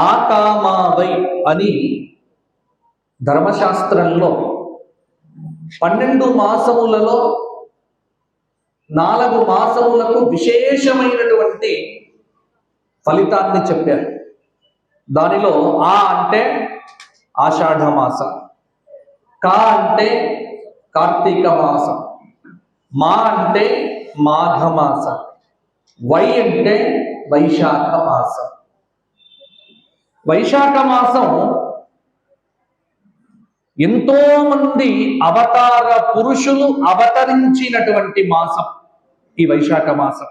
ఆకామావై అని ధర్మశాస్త్రంలో 12 మాసములలో 4 మాసములకు విశేషమైనటువంటి ఫలితాన్ని చెప్పారు. దానిలో ఆ అంటే ఆషాఢ మాసం, కా అంటే కార్తీక మాసం, మా అంటే మాఘ మాసం, వై అంటే వైశాఖ మాసం. వైశాఖ మాసం ఎంతో మంది అవతార పురుషులు అవతరించినటువంటి మాసం ఈ వైశాఖ మాసం.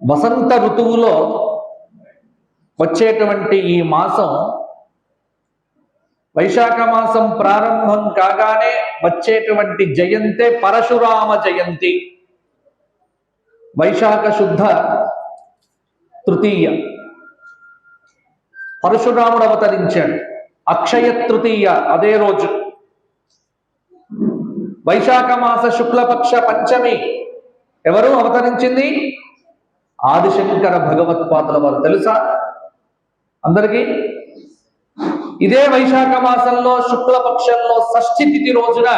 వసంత ఋతువులో వచ్చేటువంటి ఈ మాసం వైశాఖ మాసం ప్రారంభం కాగానే వచ్చేటువంటి జయంతే పరశురామ జయంతి. వైశాఖ శుద్ధ తృతీయ పరశురాముడు అవతరించాడు. అక్షయ తృతీయ అదే రోజు. వైశాఖ మాస శుక్లపక్ష పంచమి ఎవరు అవతరించింది? ఆదిశంకర భగవత్పాదుల వారు. తెలుసా అందరికీ? ఇదే వైశాఖ మాసంలో శుక్లపక్షంలో షష్ఠి తిథి రోజున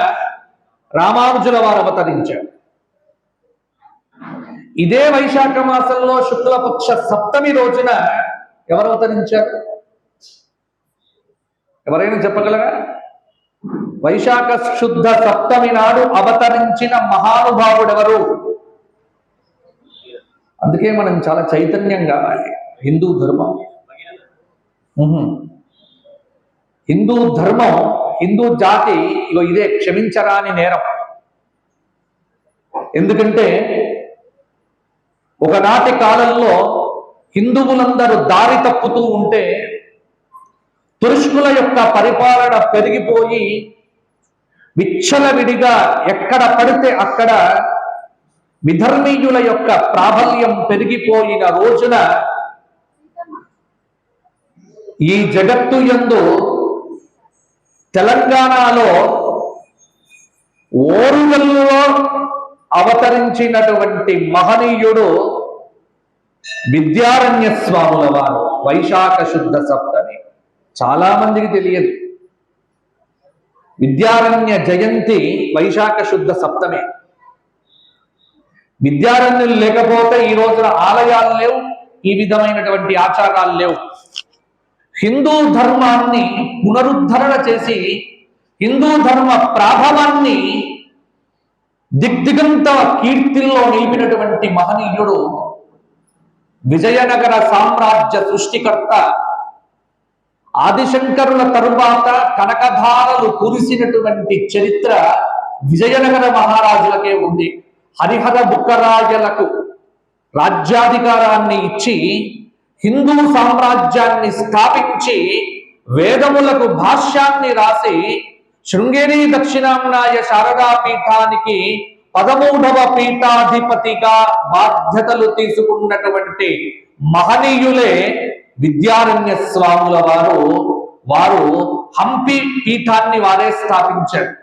రామానుజుల వారు అవతరించారు. ఇదే వైశాఖ మాసంలో శుక్లపక్ష సప్తమి రోజున ఎవరు అవతరించారు? ఎవరైనా చెప్పగలరా? వైశాఖ శుద్ధ సప్తమి నాడు అవతరించిన మహానుభావుడెవరు? అందుకే మనం చాలా చైతన్యం కావాలి. హిందూ ధర్మం, హిందూ ధర్మం, హిందూ జాతి ఇదే క్షమించరాని నేరం. ఎందుకంటే ఒకనాటి కాలంలో హిందువులందరూ దారి తప్పుతూ ఉంటే తురుష్కుల యొక్క పరిపాలన పెరిగిపోయి విచ్చలవిడిగా ఎక్కడ పడితే అక్కడ విధర్మీయుల యొక్క ప్రాబల్యం పెరిగిపోయిన రోజున ఈ జగత్తు యందు తెలంగాణలో ఓరుగల్లో అవతరించినటువంటి మహనీయుడు విద్యారణ్య స్వాముల వారు. వైశాఖ శుద్ధ సప్తమి చాలా మందికి తెలియదు. విద్యారణ్య జయంతి వైశాఖ శుద్ధ సప్తమి. విద్యారణ్యులు లేకపోతే ఈ రోజున ఆలయాలు లేవు, ఈ విధమైనటువంటి ఆచారాలు లేవు. హిందూ ధర్మాన్ని పునరుద్ధరణ చేసి హిందూ ధర్మ ప్రాభవాన్ని దిగ్దిగంత కీర్తిల్లో నిలిపినటువంటి మహనీయుడు విజయనగర సామ్రాజ్య సృష్టికర్త. ఆదిశంకరుల తరువాత కనకధారలు కురిసినటువంటి చరిత్ర విజయనగర మహారాజులకే ఉంది. హరిహర బుక్కరాజులకు రాజ్యాధికారాన్ని ఇచ్చి హిందూ సామ్రాజ్యాన్ని స్థాపించి వేదములకు భాష్యాన్ని రాసి శృంగేరి దక్షిణాంనాయ శారదా పీఠానికి 13వ పీఠాధిపతిగా బాధ్యతలు తీసుకున్నటువంటి మహనీయులే విద్యారణ్య స్వాముల వారు. వారు హంపి పీఠాన్ని వారే స్థాపించారు.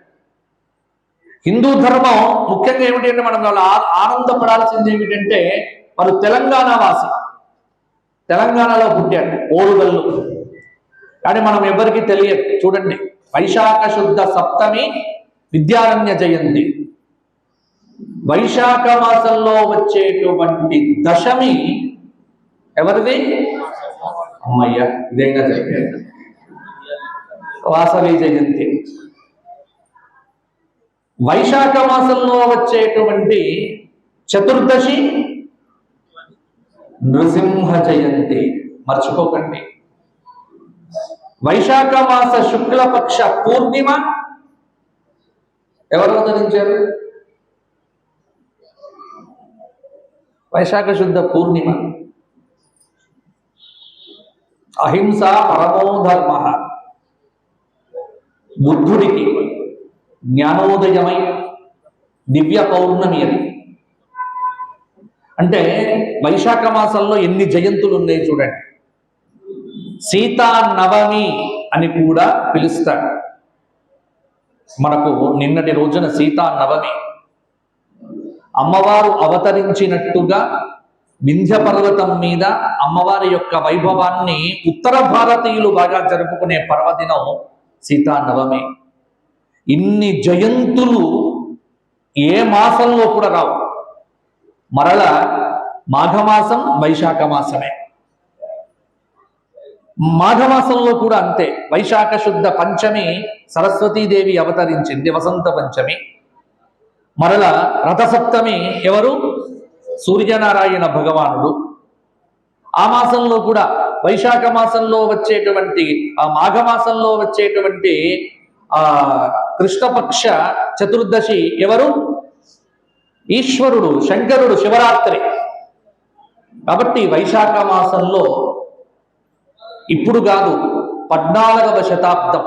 హిందూ ధర్మం ముఖ్యంగా ఏమిటంటే మనం ఆనందపడాల్సింది ఏమిటంటే వారు తెలంగాణ వాసి, తెలంగాణలో పుట్టారు, ఓరుగల్లు. కానీ మనం ఎవరికి తెలియదు. చూడండి, వైశాఖ శుద్ధ సప్తమి విద్యారణ్య జయంతి. వైశాఖ మాసంలో వచ్చేటువంటి దశమి ఎవరిది? అమ్మయ్య, ఇదేగా చెప్పారు, వాసవి జయంతి. వైశాఖ మాసంలో వచ్చేటువంటి చతుర్దశి నృసింహ జయంతి, మర్చిపోకండి. వైశాఖ మాస శుక్లపక్ష పూర్ణిమ ఎవరు అవతరించారు? వైశాఖ శుద్ధ పూర్ణిమ. అహింస పరమో ధర్మ. బుద్ధుడికి జ్ఞానోదయమై దివ్య పౌర్ణమి అది. అంటే వైశాఖ మాసంలో ఎన్ని జయంతులు ఉన్నాయి చూడండి. సీతా నవమి అని కూడా పిలుస్తారు. మనకు నిన్నటి రోజున సీతా నవమి. అమ్మవారు అవతరించినట్టుగా వింధ్య పర్వతం మీద అమ్మవారి యొక్క వైభవాన్ని ఉత్తర భారతీయులు బాగా జరుపుకునే పర్వదినం సీతానవమి. ఇన్ని జయంతులు ఏ మాసంలో కూడా రావు. మరల మాఘమాసం, వైశాఖ మాసమే. మాఘమాసంలో కూడా అంతే. వైశాఖ శుద్ధ పంచమి సరస్వతీదేవి అవతరించింది, వసంత పంచమి. మరల రథసప్తమి ఎవరు? సూర్యనారాయణ భగవానుడు. ఆ మాసంలో కూడా వైశాఖ మాసంలో వచ్చేటువంటి ఆ మాఘమాసంలో వచ్చేటువంటి కృష్ణపక్ష చతుర్దశి ఎవరు? ఈశ్వరుడు, శంకరుడు, శివరాత్రి. కాబట్టి వైశాఖ మాసంలో ఇప్పుడు కాదు, 14వ శతాబ్దం,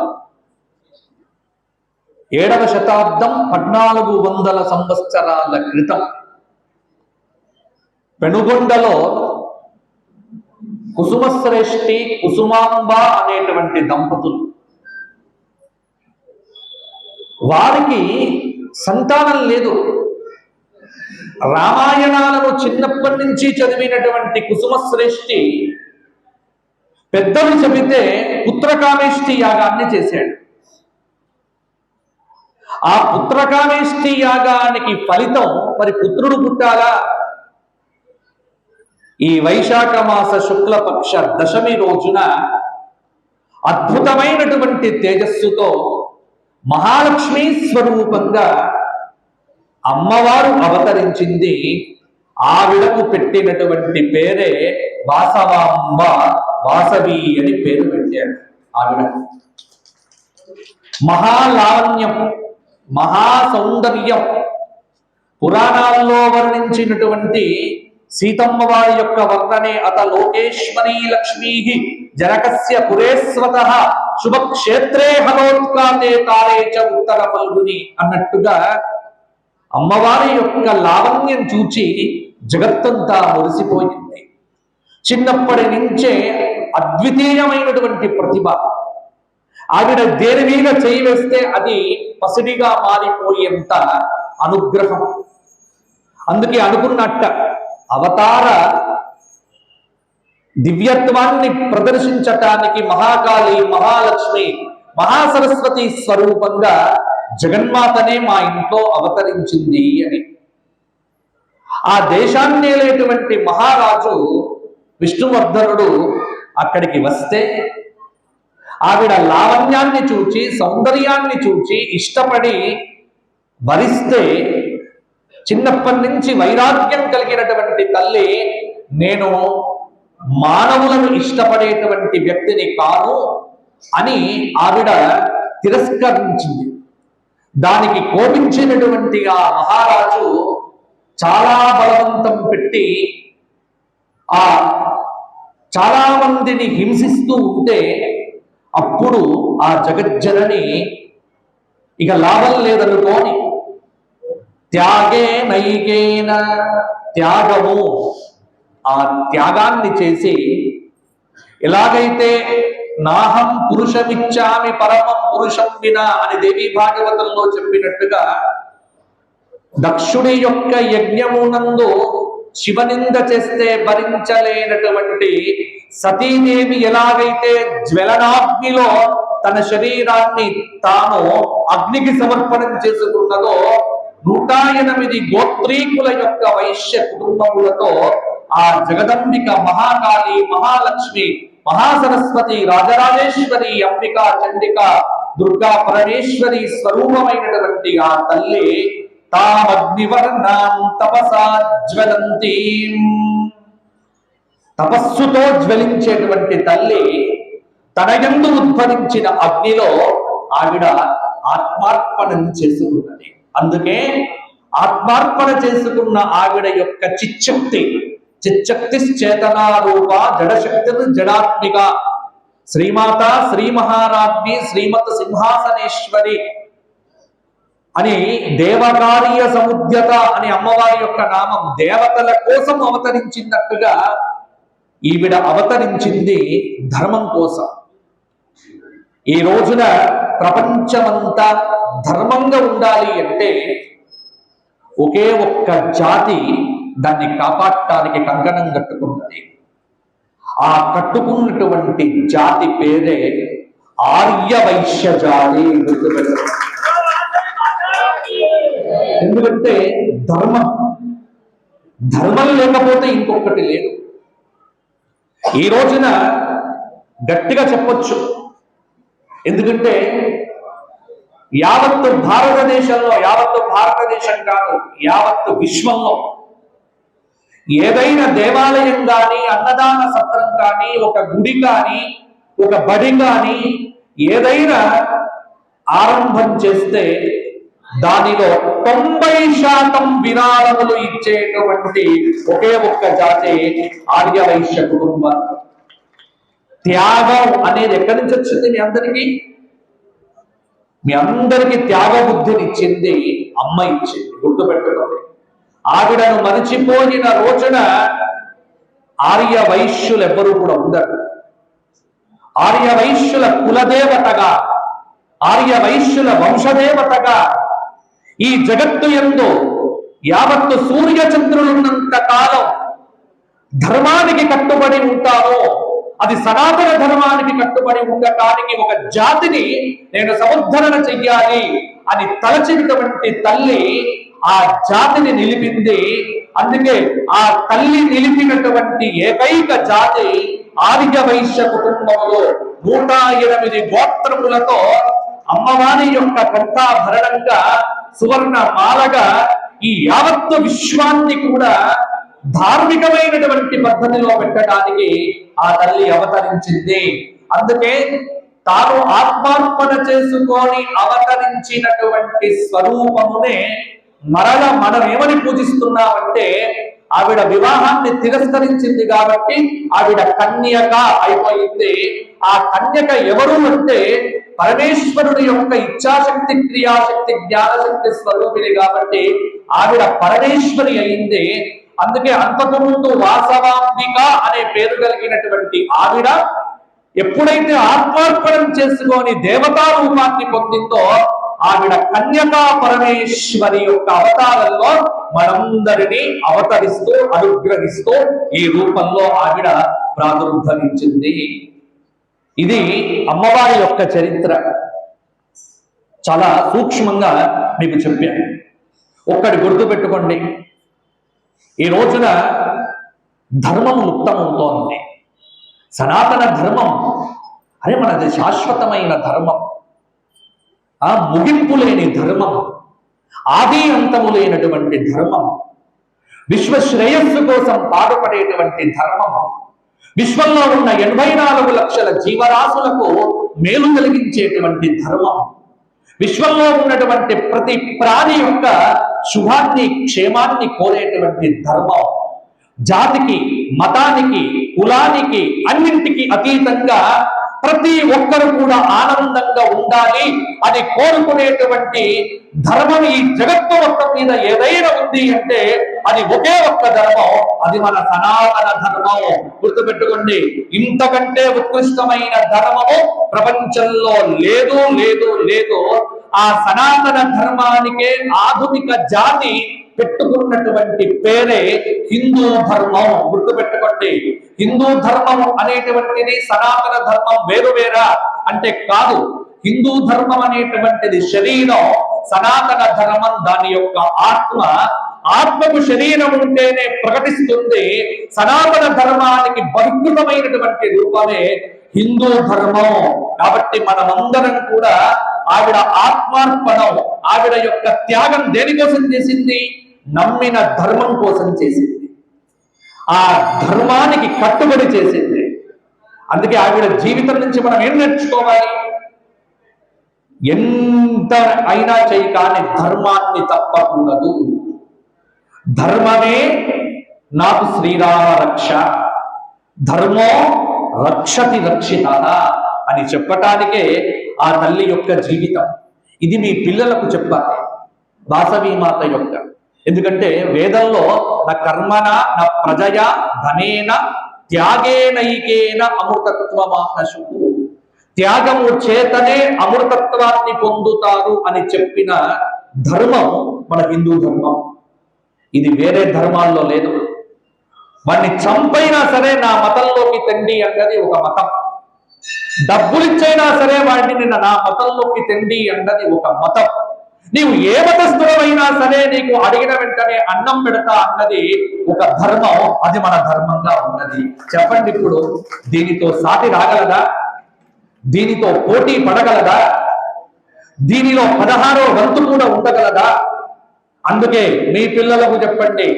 7వ శతాబ్దం, 1400 సంవత్సరాల క్రితం పెనుగొండలో కుసుమశ్రేష్ఠి, కుసుమాంబ అనేటువంటి దంపతులు, వారికి సంతానం లేదు. రామాయణాలను చిన్నప్పటి నుంచి చదివినటువంటి కుసుమశ్రేష్ఠి పెద్దలు చెబితే పుత్రకామేష్టి యాగాన్ని చేశాడు. ఆ పుత్రకామేష్టి యాగానికి ఫలితం మరి పుత్రుడు పుట్టాలా? ఈ వైశాఖ మాస శుక్లపక్ష దశమి రోజున అద్భుతమైనటువంటి తేజస్సుతో మహాలక్ష్మీ స్వరూపంగా అమ్మవారు అవతరించింది. ఆవిడకు పెట్టినటువంటి పేరే వాసవాంబ, వాసవి అని పేరు పెట్టాడు. ఆవిడ మహాలావణ్యం, మహాసౌందర్యం. పురాణాల్లో వర్ణించినటువంటి సీతమ్మ వారి యొక్క వర్ణనే అత లోకేశ్వరీ లక్ష్మీ జనకస్య పురేస్వత శుభక్షేత్రే హలోత్కాతే తారే చ ఉత్తర ఫల్గుని అన్నట్టుగా అమ్మవారి యొక్క లావణ్యం చూచి జగత్తంతా మురిసిపోయింది. చిన్నప్పటి నుంచే అద్వితీయమైనటువంటి ప్రతిభ. ఆవిడ దేని మీద చేయి వేస్తే అది పసిడిగా మారిపోయేంత అనుగ్రహం. అందుకే అనుకున్నట్ట అవతార దివ్యత్వాన్ని ప్రదర్శించటానికి మహాకాళి, మహాలక్ష్మి, మహాసరస్వతి స్వరూపంగా జగన్మాతనే మా ఇంట్లో అవతరించింది అని. ఆ దేశాన్ని ఏలేటువంటి మహారాజు విష్ణువర్ధనుడు అక్కడికి వస్తే ఆవిడ లావణ్యాన్ని చూచి, సౌందర్యాన్ని చూచి ఇష్టపడి వరిస్తే చిన్నప్పటి నుంచి వైరాగ్యం కలిగినటువంటి తల్లి, నేను మానవులను ఇష్టపడేటువంటి వ్యక్తిని కాను అని ఆవిడ తిరస్కరించింది. దానికి కోపించినటువంటి ఆ మహారాజు చాలా బలవంతం పెట్టి ఆ చాలా మందిని హింసిస్తూ ఉంటే అప్పుడు ఆ జగజ్జనని ఇక లాభం లేదనుకోని త్యాగే నైకేన, త్యాగము, ఆ త్యాగాన్ని చేసి ఎలాగైతే నాహం పురుషమిచ్చామి పరమం పురుషం వినా అని దేవీ భాగవతంలో చెప్పినట్టుగా దక్షుడి యొక్క యజ్ఞమునందు శివనింద చేస్తే భరించలేనటువంటి సతీదేవి ఎలాగైతే జ్వలనాగ్నిలో తన శరీరాన్ని తాను అగ్నికి సమర్పణం చేసుకున్నదో 108 గోత్రీకుల యొక్క వైశ్య కుటుంబములతో ఆ జగదంబిక, మహాకాళి, మహాలక్ష్మి, మహాసరస్వతి, రాజరాజేశ్వరి, అంబిక, చండిక, దుర్గా పరమేశ్వరి స్వరూపమైనటువంటి ఆ తల్లి తామగ్నివర్ణాం తపసా జ్వలంతి, తపస్సుతో జ్వలించేటువంటి తల్లి తన యందు ఉద్భవించిన అగ్నిలో ఆవిడ ఆత్మార్పణం చేసుకున్నది. అందుకే ఆత్మార్పణ చేసుకున్న ఆవిడ యొక్క చిచ్చక్తి చేతనారూప జడశక్తి జడాత్మిక శ్రీమాత, శ్రీ మహారాజ్ఞి, శ్రీమత్ సింహాసనేశ్వరి అని దేవకార్య సముద్యత అని అమ్మవారి యొక్క నామం. దేవతల కోసం అవతరించినట్టుగా ఈవిడ అవతరించింది ధర్మం కోసం. ఈ రోజున ప్రపంచమంతా ధర్మంగా ఉండాలి అంటే ఒకే ఒక్క జాతి దాన్ని కాపాడటానికి కంకణం కట్టుకున్నది. ఆ కట్టుకున్నటువంటి జాతి పేరే ఆర్యవైశ్య జాతి. ఎందుకంటే ధర్మం లేకపోతే ఇంకొకటి లేదు. ఈ రోజున గట్టిగా చెప్పొచ్చు, ఎందుకంటే యావత్తు భారతదేశంలో, యావత్తు భారతదేశం కాదు, యావత్తు విశ్వంలో ఏదైనా దేవాలయం కానీ, అన్నదాన సత్రం కానీ, ఒక గుడి కానీ, ఒక బడి కానీ ఏదైనా ఆరంభం చేస్తే దానిలో 90% విరాళములు ఇచ్చేటువంటి ఒకే ఒక్క జాతి ఆర్యవైశ్య కుటుంబం. త్యాగం అనేది ఎక్కడి నుంచి వచ్చింది? మీ అందరికీ త్యాగ బుద్ధిని ఇచ్చింది అమ్మ ఇచ్చింది, గుర్తుపెట్టుకోండి. ఆవిడను మరిచిపోయిన రోజున ఆర్య వైశ్యులు ఎవ్వరూ కూడా ఉండరు. ఆర్య వైశ్యుల కులదేవతగా, ఆర్య వైశ్యుల వంశదేవతగా ఈ జగత్తు యందు యావత్తు సూర్య చంద్రులున్నంత కాలం ధర్మానికి కట్టుబడి ఉంటారో, అది సనాతన ధర్మానికి కట్టుబడి ఉండటానికి ఒక జాతిని నేను సముద్ధరణ చెయ్యాలి అని తలచినటువంటి తల్లి ఆ జాతిని నిలిపింది. అందుకే ఆ తల్లి నిలిపినటువంటి ఏకైక జాతి ఆర్య వైశ్య కుటుంబంలో 108 గోత్రములతో అమ్మవారి యొక్క కంఠాభరణంగా, సువర్ణ మాలగా ఈ యావత్తు విశ్వాన్ని కూడా ధార్మికమైనటువంటి పద్ధతిలో పెట్టడానికి ఆ తల్లి అవతరించింది. అందుకే తాను ఆత్మార్పణ చేసుకొని అవతరించినటువంటి స్వరూపమునే మనం ఏమని పూజిస్తున్నామంటే, ఆవిడ వివాహాన్ని తిరస్కరించింది కాబట్టి ఆవిడ కన్యక అయిపోయింది. ఆ కన్యక ఎవరు అంటే పరమేశ్వరుడి యొక్క ఇచ్ఛాశక్తి, క్రియాశక్తి, జ్ఞానశక్తి స్వరూపిణి కాబట్టి ఆవిడ పరమేశ్వరి అయింది. అందుకే అంతకుముందు వాసవాంబిక అనే పేరు కలిగినటువంటి ఆవిడ ఎప్పుడైతే ఆత్మార్పణం చేసుకొని దేవతా రూపాన్ని పొందిందో, ఆవిడ కన్యకా పరమేశ్వరి యొక్క అవతారంలో మనందరినీ అవతరిస్తూ అనుగ్రహిస్తూ ఈ రూపంలో ఆవిడ ప్రాదుర్భవించింది. ఇది అమ్మవారి యొక్క చరిత్ర. చాలా సూక్ష్మంగా మీకు చెప్పాను. ఒక్కటి గుర్తుపెట్టుకోండి, ఈ రోజున ధర్మం లుప్తమవుతోంది. సనాతన ధర్మం అరే మనది శాశ్వతమైన ధర్మం, ఆ ముగింపు లేని ధర్మం, ఆది అంతము లేనటువంటి ధర్మం, విశ్వ శ్రేయస్సు కోసం పాటుపడేటువంటి ధర్మం, విశ్వంలో ఉన్న 84 లక్షల జీవరాశులకు మేలు కలిగించేటువంటి ధర్మం, విశ్వంలో ఉన్నటువంటి ప్రతి ప్రాణి యొక్క శుభాన్ని, క్షేమాన్ని కోరేటువంటి ధర్మం, జాతికి, మతానికి, కులానికి, అన్నింటికి అతీతంగా ప్రతి ఒక్కరు కూడా ఆనందంగా ఉండాలి అని కోరుకునేటువంటి ధర్మం ఈ జగత్తు మొత్తం మీద ఏదైనా ఉంది అంటే అది ఒకే ఒక్క ధర్మం, అది మన సనాతన ధర్మం. గుర్తుపెట్టుకోండి, ఇంతకంటే ఉత్కృష్టమైన ధర్మము ప్రపంచంలో లేదు లేదు లేదు. ఆ సనాతన ధర్మానికే ఆధునిక జాతి పెట్టుకున్నటువంటి పేరే హిందూ ధర్మం. గుర్తుపెట్టుకోండి, హిందూ ధర్మం అనేటువంటిది సనాతన ధర్మం వేరువేరా అంటే కాదు. హిందూ ధర్మం అనేటువంటిది శరీరం, సనాతన ధర్మం దాని యొక్క ఆత్మ. ఆత్మకు శరీరం ఉంటేనే ప్రకటిస్తుంది. సనాతన ధర్మానికి బహిర్గతమైనటువంటి రూపమే హిందూ ధర్మం. కాబట్టి మనమందరం కూడా ఆవిడ ఆత్మార్పణం, ఆవిడ యొక్క త్యాగం దేనికోసం చేసింది? నమ్మిన ధర్మం కోసం చేసింది, ఆ ధర్మానికి కట్టుబడి చేసింది. అందుకే ఆవిడ జీవితం నుంచి మనం ఏం నేర్చుకోవాలి? ఎంత అయినా చేయి కానీ ధర్మాన్ని తప్పకూడదు. ధర్మమే నాకు శ్రీరామ రక్ష, ధర్మో రక్షతి రక్షిత అని చెప్పటానికే ఆ తల్లి యొక్క జీవితం. ఇది మీ పిల్లలకు చెప్పాలి, వాసవీమాత యొక్క. ఎందుకంటే వేదంలో నా కర్మన నా ప్రజయ ధనేన త్యాగేనైకేన అమృతత్వమానశు, త్యాగము చేతనే అమృతత్వాన్ని పొందుతారు అని చెప్పిన ధర్మం మన హిందూ ధర్మం. ఇది వేరే ధర్మాల్లో లేదు. వాడిని చంపైనా సరే నా మతంలోకి తండి అన్నది ఒక మతం. డబ్బులిచ్చైనా సరే వాడిని నిన్న నా మతంలోకి తండి అన్నది ఒక మతం. నీవు ఏ మతస్థుడమైనా సరే నీకు అడిగిన వెంటనే అన్నం పెడతా అన్నది ఒక ధర్మం. అది మన ధర్మంగా ఉన్నది. చెప్పండి, ఇప్పుడు దీనితో సాటి రాగలదా? దీనితో పోటీ పడగలదా? దీనిలో 16వ వంతు కూడా ఉండగలదా? అందుకే మీ పిల్లలకు చెప్పండి,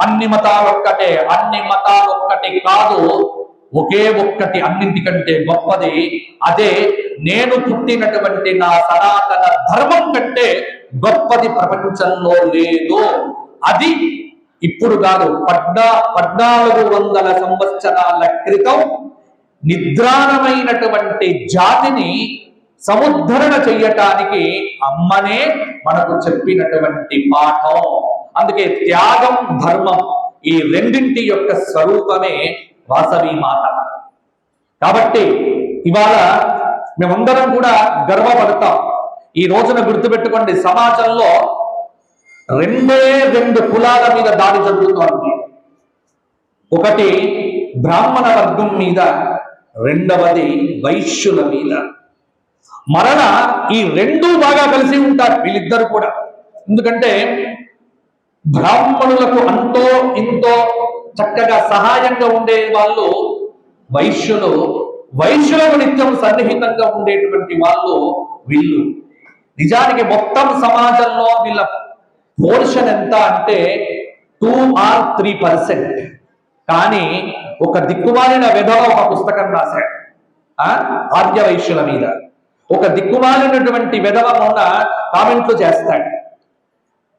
అన్ని మతాలు ఒక్కటే, అన్ని మతాలు ఒక్కటి కాదు, ఒకే ఒక్కటి అన్నింటికంటే గొప్పది. అదే నేను పుట్టినటువంటి నా సనాతన ధర్మం కంటే గొప్పది ప్రపంచంలో లేదు. అది ఇప్పుడు కాదు, 1400 సంవత్సరాల క్రితం నిద్రాణమైనటువంటి జాతిని సముద్ధరణ చెయ్యటానికి అమ్మనే మనకు చెప్పినటువంటి పాఠం. అందుకే త్యాగం, ధర్మం ఈ రెండింటి యొక్క స్వరూపమే వాసవి మాత. కాబట్టి ఇవాళ మేమందరం కూడా గర్వపడతాం. ఈ రోజున గుర్తుపెట్టుకోండి, సమాజంలో 2 కులాల మీద దాడి జరుగుతోంది. ఒకటి బ్రాహ్మణ వర్గం మీద, రెండవది వైశ్యుల మీద. మరణ ఈ 2 బాగా కలిసి ఉంటారు వీళ్ళిద్దరు కూడా. ఎందుకంటే బ్రాహ్మణులకు అంతో ఇంతో చక్కగా సహాయంగా ఉండే వాళ్ళు వైశ్యులు, వైశ్యులకు నిత్యం సన్నిహితంగా ఉండేటువంటి వాళ్ళు వీళ్ళు. నిజానికి మొత్తం సమాజంలో వీళ్ళ పోర్షన్ ఎంత అంటే 2 or 3%. కానీ ఒక దిక్కుమాలిన విధవ ఒక పుస్తకం రాశాడు ఆర్య వైశ్యుల మీద. ఒక దిక్కుమాలినటువంటి విధవ మొన్న కామెంట్లు చేస్తాడు.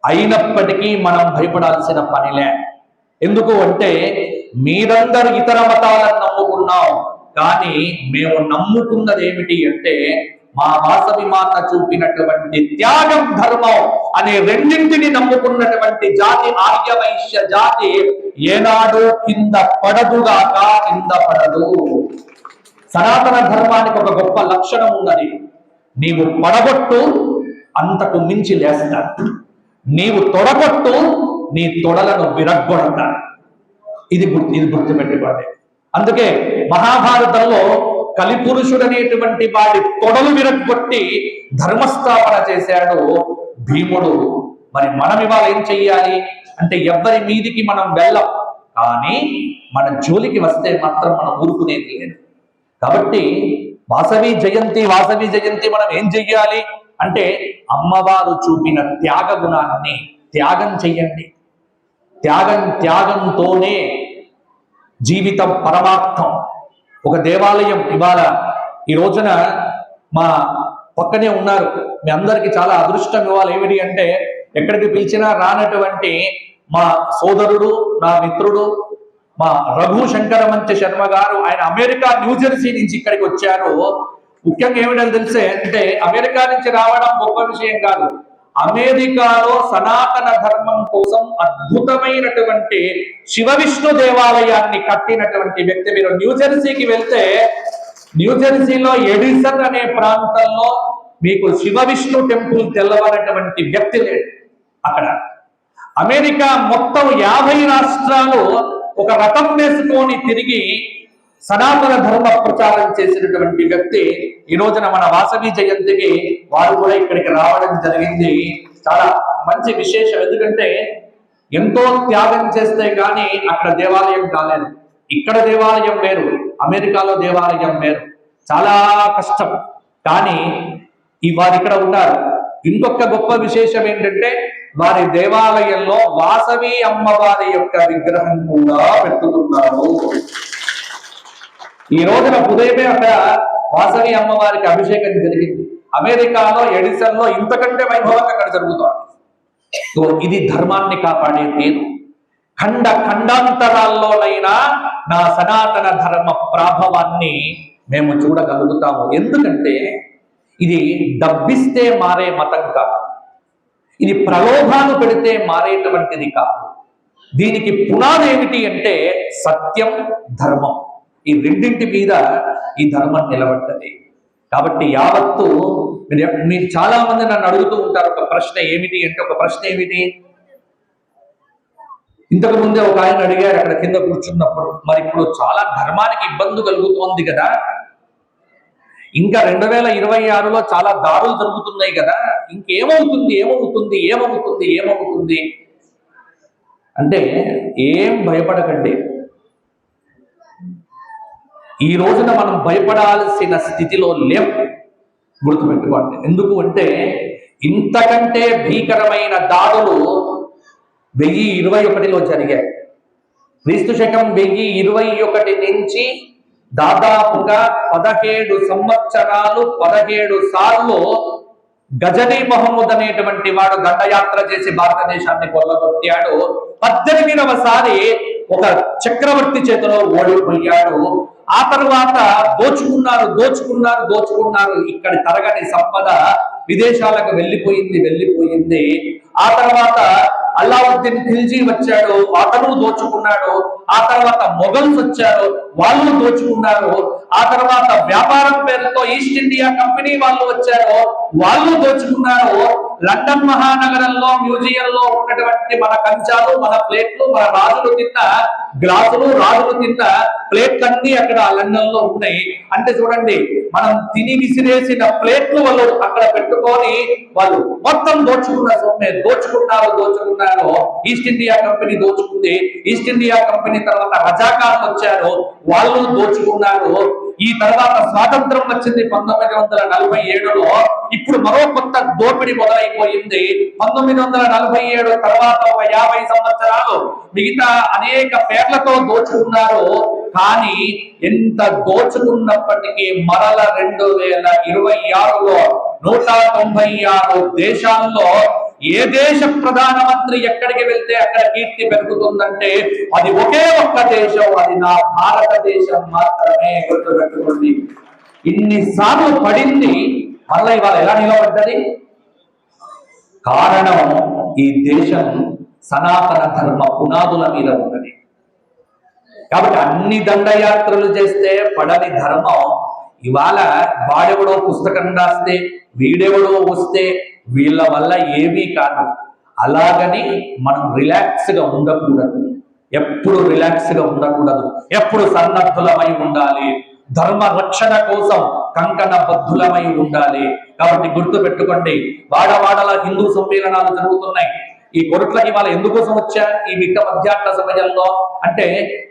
అయినప్పటికీ మనం భయపడాల్సిన పనిలే. ఎందుకు అంటే మీరందరూ ఇతర మతాలను నమ్ముకున్నాం, కానీ మేము నమ్ముకున్నది ఏమిటి అంటే మా వాసవి మాత చూపినటువంటి త్యాగం, ధర్మం అనే రెండింటిని నమ్ముకున్నటువంటి జాతి ఆర్య వైశ్య జాతి ఏనాడు కింద పడదుగాక, కింద పడదు. సనాతన ధర్మానికి ఒక గొప్ప లక్షణం ఉన్నది. నీవు పడగొట్టు, అంతకు మించి లేస్తాడు. నీవు తొడగొట్టు, నీ తొడలను విరగ్గొడతాడు. ఇది గుర్తుపెట్టుకోండి. అందుకే మహాభారతంలో కలిపురుషుడు అనేటువంటి వాడి తొడలు విరగ్గొట్టి ధర్మస్థాపన చేశాడు భీముడు. మరి మనం ఇవాళ ఏం చెయ్యాలి అంటే ఎవ్వరి మీదికి మనం వెళ్ళం, కానీ మన జోలికి వస్తే మాత్రం మనం ఊరుకునేది లేదు. కాబట్టి వాసవి జయంతి మనం ఏం చెయ్యాలి అంటే అమ్మవారు చూపిన త్యాగ గుణాన్ని త్యాగం చెయ్యండి. త్యాగంతోనే జీవితం పరమార్థం. ఒక దేవాలయం ఇవాళ ఈ రోజున మా పక్కనే ఉన్నారు. మీ అందరికీ చాలా అదృష్టం ఇవ్వాలి. ఏమిటి అంటే ఎక్కడికి పిలిచినా రానటువంటి మా సోదరుడు, నా మిత్రుడు, మా రఘు శంకరమంచ శర్మ గారు. ఆయన అమెరికా న్యూజెర్సీ నుంచి ఇక్కడికి వచ్చారు. ముఖ్యంగా ఏమిటని తెలిసే అంటే అమెరికా నుంచి రావడం గొప్ప విషయం కాదు. అమెరికాలో సనాతన ధర్మం కోసం అద్భుతమైనటువంటి శివ విష్ణు దేవాలయాన్ని కట్టినటువంటి వ్యక్తి. మీరు న్యూజెర్సీకి వెళ్తే న్యూజెర్సీలో ఎడిసన్ అనే ప్రాంతంలో మీకు శివ విష్ణు టెంపుల్ తెలవనటువంటి వ్యక్తి లేడు. అక్కడ అమెరికా మొత్తం 50 రాష్ట్రాలు ఒక రథం వేసుకొని తిరిగి సనాతన ధర్మ ప్రచారం చేసినటువంటి వ్యక్తి ఈ రోజున మన వాసవి జయంతికి వారు కూడా ఇక్కడికి రావడం జరిగింది. చాలా మంచి విశేషం. ఎందుకంటే ఎంతో త్యాగం చేస్తే గానీ అక్కడ దేవాలయం కాలేదు. ఇక్కడ దేవాలయం వేరు, అమెరికాలో దేవాలయం వేరు. చాలా కష్టం. కానీ వారు ఇక్కడ ఉన్నారు. ఇంకొక గొప్ప విశేషం ఏంటంటే వారి దేవాలయంలో వాసవి అమ్మవారి యొక్క విగ్రహం కూడా పెట్టుకున్నారు. ఈ రోజున ఉదయమే అక్కడ వాసవి అమ్మవారికి అభిషేకం జరిగింది. అమెరికాలో ఎడిసన్ లో ఇంతకంటే వైభవంగా అక్కడ జరుగుతోంది. సో ఇది ధర్మాన్ని కాపాడే తీరు. ఖండాంతరాల్లోనైనా నా సనాతన ధర్మ ప్రాభవాన్ని మేము చూడగలుగుతాము. ఎందుకంటే ఇది డబ్బిస్తే మారే మతం కాదు, ఇది ప్రలోభాలు పెడితే మారేటువంటిది కాదు. దీనికి పునాది ఏమిటి అంటే సత్యం, ధర్మం. ఈ రెండింటి మీద ఈ ధర్మం నిలబడ్డది. కాబట్టి యావత్తు మీరు చాలా మంది నన్ను అడుగుతూ ఉంటారు ఒక ప్రశ్న ఏమిటి అంటే, ఒక ప్రశ్న ఏమిటి ఇంతకు ముందే ఒక ఆయన అడిగారు అక్కడ కింద కూర్చున్నప్పుడు, మరి ఇప్పుడు చాలా ధర్మానికి ఇబ్బంది కలుగుతోంది కదా, ఇంకా 2026లో చాలా దాడులు జరుగుతున్నాయి కదా, ఇంకేమవుతుంది ఏమవుతుంది ఏమవుతుంది ఏమవుతుంది అంటే ఏం భయపడకండి. ఈ రోజున మనం భయపడాల్సిన స్థితిలో లేం, గుర్తుపెట్టుకోండి. ఎందుకు అంటే ఇంతకంటే భీకరమైన దాడులు 1021లో జరిగాయి. క్రీస్తు శకం 1021 నుంచి దాదాపుగా 17 సంవత్సరాలు 17 సార్లు గజనీ మహమ్మద్ అనేటువంటి వాడు దండయాత్ర చేసి భారతదేశాన్ని కొల్లగొట్టాడు. 18వసారి ఒక చక్రవర్తి చేతిలో ఓడిపోయాడు. ఆ తర్వాత దోచుకున్నారు. ఇక్కడి తరగని సంపద విదేశాలకు వెళ్ళిపోయింది. ఆ తర్వాత అల్లావుద్దీన్ ఖిల్జీ వచ్చాడు, అతను దోచుకున్నాడు. ఆ తర్వాత మొఘల్స్ వచ్చారు, వాళ్ళు దోచుకున్నారు. ఆ తర్వాత వ్యాపారం పేరుతో ఈస్ట్ ఇండియా కంపెనీ వాళ్ళు వచ్చారు, వాళ్ళు దోచుకున్నారు. లండన్ మహానగరంలో మ్యూజియంలో ఉన్నటువంటి మన కంచాలు, మన ప్లేట్లు, మన రాజులు తిన్న గ్లాసులు, రాజులు తిన్న ప్లేట్లన్నీ అక్కడ లండన్ లో ఉన్నాయి. అంటే చూడండి, మనం తిని విసిరేసిన ప్లేట్లు వాళ్ళు అక్కడ పెట్టుకొని వాళ్ళు మొత్తం దోచుకున్నారు. ఈస్ట్ ఇండియా కంపెనీ దోచుకుంది. ఈస్ట్ ఇండియా కంపెనీ తర్వాత రజాకార్లు వచ్చారు, వాళ్ళు దోచుకున్నారు. ఈ తర్వాత స్వాతంత్రం వచ్చింది 1947లో. ఇప్పుడు మరో కొత్త దోపిడీ మొదలైపోయింది. 1947 తర్వాత ఒక 50 సంవత్సరాలు మిగతా అనేక పేర్లతో దోచుకున్నారు. కానీ ఎంత దోచుకున్నప్పటికీ మరల 2026లో 196 దేశాల్లో ఏ దేశ ప్రధానమంత్రి ఎక్కడికి వెళ్తే అక్కడ కీర్తి పెరుగుతుందంటే అది ఒకే ఒక్క దేశం, అది నా భారతదేశం మాత్రమే. గుర్తుపెట్టుకోండి. ఇన్నిసార్లు పడింది, మళ్ళీ ఇవాళ ఎలా నిలబడ్డది? కారణం ఈ దేశం సనాతన ధర్మ పునాదుల మీద ఉన్నది. కాబట్టి అన్ని దండయాత్రలు చేస్తే పడని ధర్మం ఇవాళ వాడెవడో పుస్తకం రాస్తే, వీడెవడో వస్తే వీళ్ళ వల్ల ఏమీ కాదు. అలాగని మనం రిలాక్స్ గా ఉండకూడదు, ఎప్పుడు రిలాక్స్ గా ఉండకూడదు, ఎప్పుడు సన్నద్ధులమై ఉండాలి. ధర్మ రక్షణ కోసం కంకణ బద్ధులమై ఉండాలి. కాబట్టి గుర్తు పెట్టుకోండి, వాడవాడల హిందూ సమ్మేళనాలు జరుగుతున్నాయి. ఈ కొరట్లకి వాళ్ళ ఎందుకోసం వచ్చా ఈ మిట్ట మధ్యాహ్న సమయంలో అంటే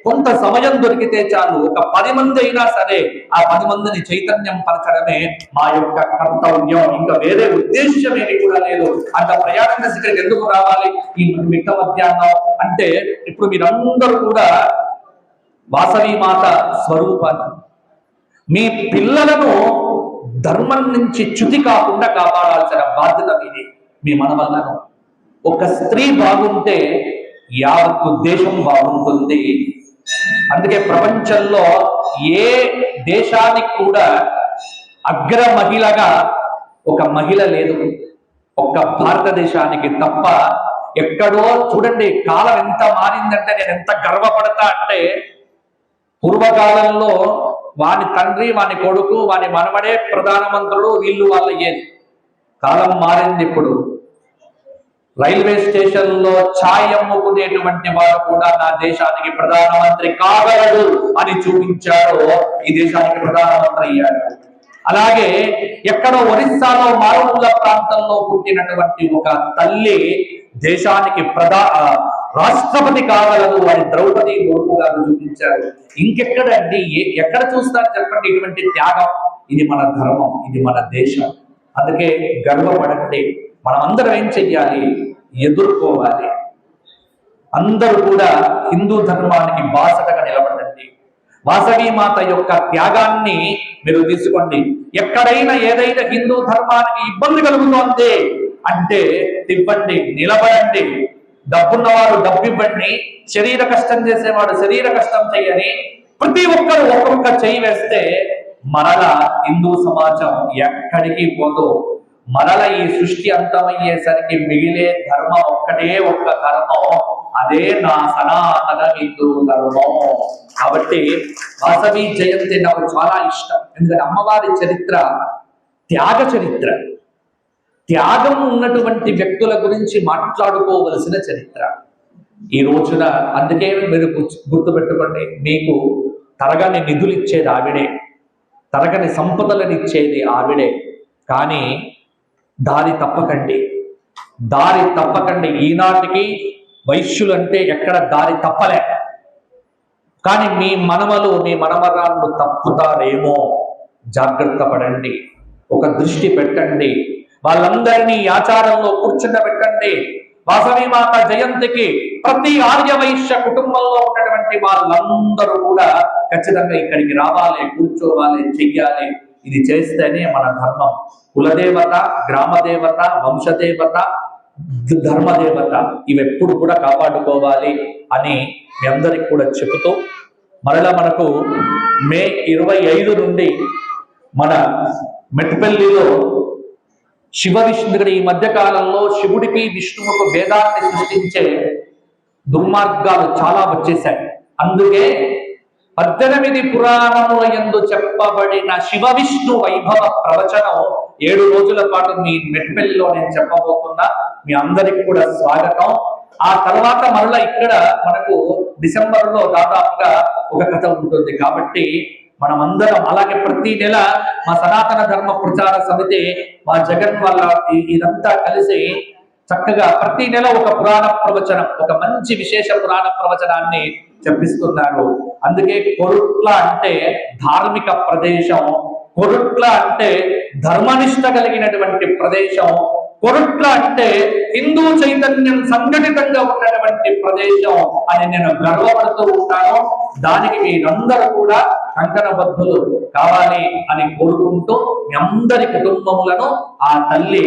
కొంత సమయం దొరికితే చాలు, ఒక 10 మంది అయినా సరే ఆ 10 మందిని చైతన్యం పరచడమే మా యొక్క కర్తవ్యం. ఇంకా వేరే ఉద్దేశం ఏమి కూడా లేదు. అంత ప్రయాణం చేసి ఇక్కడికి ఎందుకు రావాలి ఈ మిట్ట మధ్యాహ్నం అంటే? ఇప్పుడు మీరందరూ కూడా వాసవి మాత స్వరూపాన్ని, మీ పిల్లలను ధర్మం నుంచి చ్యుతి కాకుండా కాపాడాల్సిన బాధ్యత మీది. మీ మనవలను ఒక స్త్రీ బాగుంటే యావత్తు దేశం బాగుంటుంది. అందుకే ప్రపంచంలో ఏ దేశానికి కూడా అగ్ర మహిళగా ఒక మహిళ లేదు, ఒక్క భారతదేశానికి తప్ప. ఎక్కడో చూడండి, కాలం ఎంత మారిందంటే నేను ఎంత గర్వపడతా అంటే, పూర్వకాలంలో వాని తండ్రి, వాని కొడుకు, వాని మనవడే ప్రధానమంత్రులు, వీళ్ళు వాళ్ళ ఏది. కాలం మారింది. ఇప్పుడు రైల్వే స్టేషన్ లో ఛాయ్ అమ్ముకునేటువంటి వారు కూడా నా దేశానికి ప్రధానమంత్రి కాగలడు అని చూపించారు, ఈ దేశానికి ప్రధానమంత్రి అయ్యాడు. అలాగే ఎక్కడో ఒరిస్సాలో మారుమూల ప్రాంతంలో పుట్టినటువంటి ఒక తల్లి దేశానికి రాష్ట్రపతి కాగలదు అని ద్రౌపది ముర్ము గారు చూపించారు. ఇంకెక్కడండి, ఎక్కడ చూస్తారు చెప్పండి ఇటువంటి త్యాగం? ఇది మన ధర్మం, ఇది మన దేశం. అందుకే గర్వపడండి. మనం అందరం ఏం చెయ్యాలి? ఎదుర్కోవాలి. అందరూ కూడా హిందూ ధర్మానికి బాసటగా నిలబడండి. వాసవి మాత యొక్క త్యాగాన్ని మీరు తీసుకోండి. ఎక్కడైనా ఏదైనా హిందూ ధర్మానికి ఇబ్బంది కలుగుతోంది అంటే ఇవ్వండి, నిలబడండి. డబ్బున్నవారు డబ్బు ఇవ్వండి, శరీర కష్టం చేసేవాడు శరీర కష్టం చేయని ప్రతి ఒక్కరు ఒక్కొక్క చేయి వేస్తే మరల హిందూ సమాజం ఎక్కడికి పోదు. మరల ఈ సృష్టి అంతమయ్యేసరికి మిగిలే ధర్మం ఒక్కటే ఒక్క ధర్మం, అదే నా సనాతన హిందూ ధర్మం. కాబట్టి వాసవి జయంతి నాకు చాలా ఇష్టం. ఎందుకంటే అమ్మవారి చరిత్ర త్యాగ చరిత్ర, త్యాగం ఉన్నటువంటి వ్యక్తుల గురించి మాట్లాడుకోవలసిన చరిత్ర. ఈ రోజున అందుకే మీరు గుర్తుపెట్టుకోండి, మీకు తరగని నిధులు ఇచ్చేది ఆవిడే, తరగని సంపదలను ఇచ్చేది ఆవిడే. కానీ దారి తప్పకండి, దారి తప్పకండి. ఈనాటికి వైశ్యులు అంటే ఎక్కడ దారి తప్పలే, కానీ మీ మనమలు మీ మనమరాళ్ళు తప్పుతారేమో, జాగ్రత్త పడండి. ఒక దృష్టి పెట్టండి, వాళ్ళందరినీ ఆచారంలో కూర్చుండబెట్టండి. వాసవి మాత జయంతికి ప్రతి ఆర్యవైశ్య కుటుంబంలో ఉన్నటువంటి వాళ్ళందరూ కూడా ఖచ్చితంగా ఇక్కడికి రావాలి, కూర్చోవాలి, చెయ్యాలి. ఇది చేస్తేనే మన ధర్మం. కులదేవత, గ్రామదేవత, వంశదేవత, ధర్మదేవత ఇవెప్పుడు కూడా కాపాడుకోవాలి అని మీ అందరికి కూడా చెబుతూ, మరలా మనకు మే 25 నుండి మన మెట్పల్లిలో శివ విష్ణుడు ఈ మధ్య కాలంలో శివుడికి విష్ణువుకు భేదాన్ని సృష్టించే దుర్మార్గాలు చాలా వచ్చేశాయి. అందుకే 18 పురాణముల యందు చెప్పబడిన శివ విష్ణు వైభవ ప్రవచనం 7 రోజుల పాటు మీ మెట్పల్లిలో నేను చెప్పబోతున్నా. మీ అందరికి కూడా స్వాగతం. ఆ తర్వాత మరలా ఇక్కడ మనకు డిసెంబర్లో దాదాపుగా ఒక కథ ఉంటుంది. కాబట్టి మనమందరం అలాగే ప్రతి నెల మా సనాతన ధర్మ ప్రచార సమితి, మా జగన్ వాళ్ళ ఇదంతా కలిసి చక్కగా ప్రతి నెల ఒక పురాణ ప్రవచనం, ఒక మంచి విశేష పురాణ ప్రవచనాన్ని చెప్పిస్తున్నారు. అందుకే కొరుట్ల అంటే ధార్మిక ప్రదేశం, కొరుట్ల అంటే ధర్మనిష్ట కలిగినటువంటి ప్రదేశం, కొరుట్ల అంటే హిందూ చైతన్యం సంఘటితంగా ఉన్నటువంటి ప్రదేశం అని నేను గర్వపడుతూ ఉంటాను. దానికి మీరందరూ కూడా కంకణబద్ధులు కావాలి అని కోరుకుంటూ, మీ అందరి కుటుంబములను ఆ తల్లి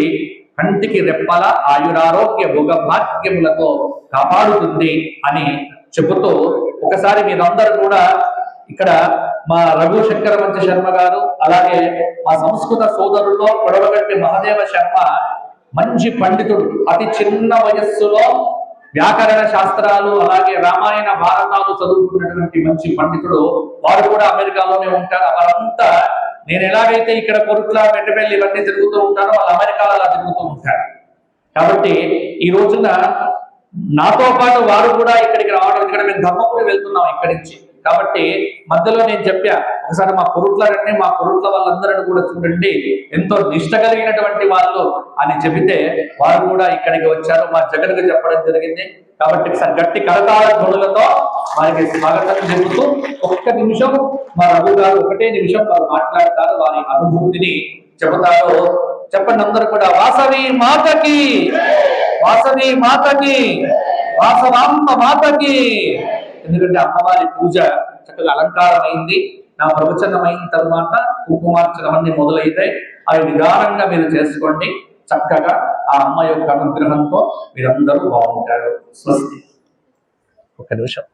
కంటికి రెప్పల ఆయురారోగ్య భోగ భాగ్యములతో కాపాడుతుంది అని చెబుతూ, ఒకసారి మీరందరూ కూడా ఇక్కడ మా రఘు శంకర మంచి శర్మ గారు, అలాగే మా సంస్కృత సోదరుల్లో కొడవగట్టి మహదేవ శర్మ మంచి పండితుడు, అతి చిన్న వయస్సులో వ్యాకరణ శాస్త్రాలు అలాగే రామాయణ భారతాలు చదువుకున్నటువంటి మంచి పండితుడు. వారు కూడా అమెరికాలోనే ఉంటారు. వారంతా నేను ఎలాగైతే ఇక్కడ కొరుట్ల, మెట్టపల్లి ఇవన్నీ తిరుగుతూ ఉంటారో వాళ్ళు అమెరికాలో అలా తిరుగుతూ ఉంటారు. కాబట్టి ఈ రోజున నాతో పాటు వారు కూడా ఇక్కడికి రావడం, ఇక్కడ మేము ధర్మపురి వెళ్తున్నాం ఇక్కడి నుంచి. కాబట్టి మధ్యలో నేను చెప్పా, ఒకసారి మా కొరుట్ల రండి, మా కొరుట్ల వాళ్ళందరిని కూడా చూడండి, ఎంతో నిష్ట కలిగినటువంటి వాళ్ళు అని చెబితే వారు కూడా ఇక్కడికి వచ్చారు. మా జగన్కి చెప్పడం జరిగింది. కాబట్టి గట్టి కరతాళ ధ్వనులతో వారికి స్వాగతం చెబుతూ, ఒక్క నిమిషం మా రఘు గారు ఒకటే నిమిషం వారు మాట్లాడతారు, వారి అనుభూతిని చెబుతారు. చెప్పండి అందరూ కూడా, వాసవి మాతకి, వాసవి మాతకి, వాసవాంబ మాతకి. ఎందుకంటే అమ్మవారి పూజ చక్కగా అలంకారం అయింది. నా ప్రవచనం అయిన తర్వాత కుంకుమార్చన అన్ని మొదలైతాయి. అవి నిదానంగా మీరు చేసుకోండి. చక్కగా ఆ అమ్మ యొక్క అనుగ్రహంతో మీరందరూ బాగుంటారు. స్వస్తి. ఒక నిమిషం.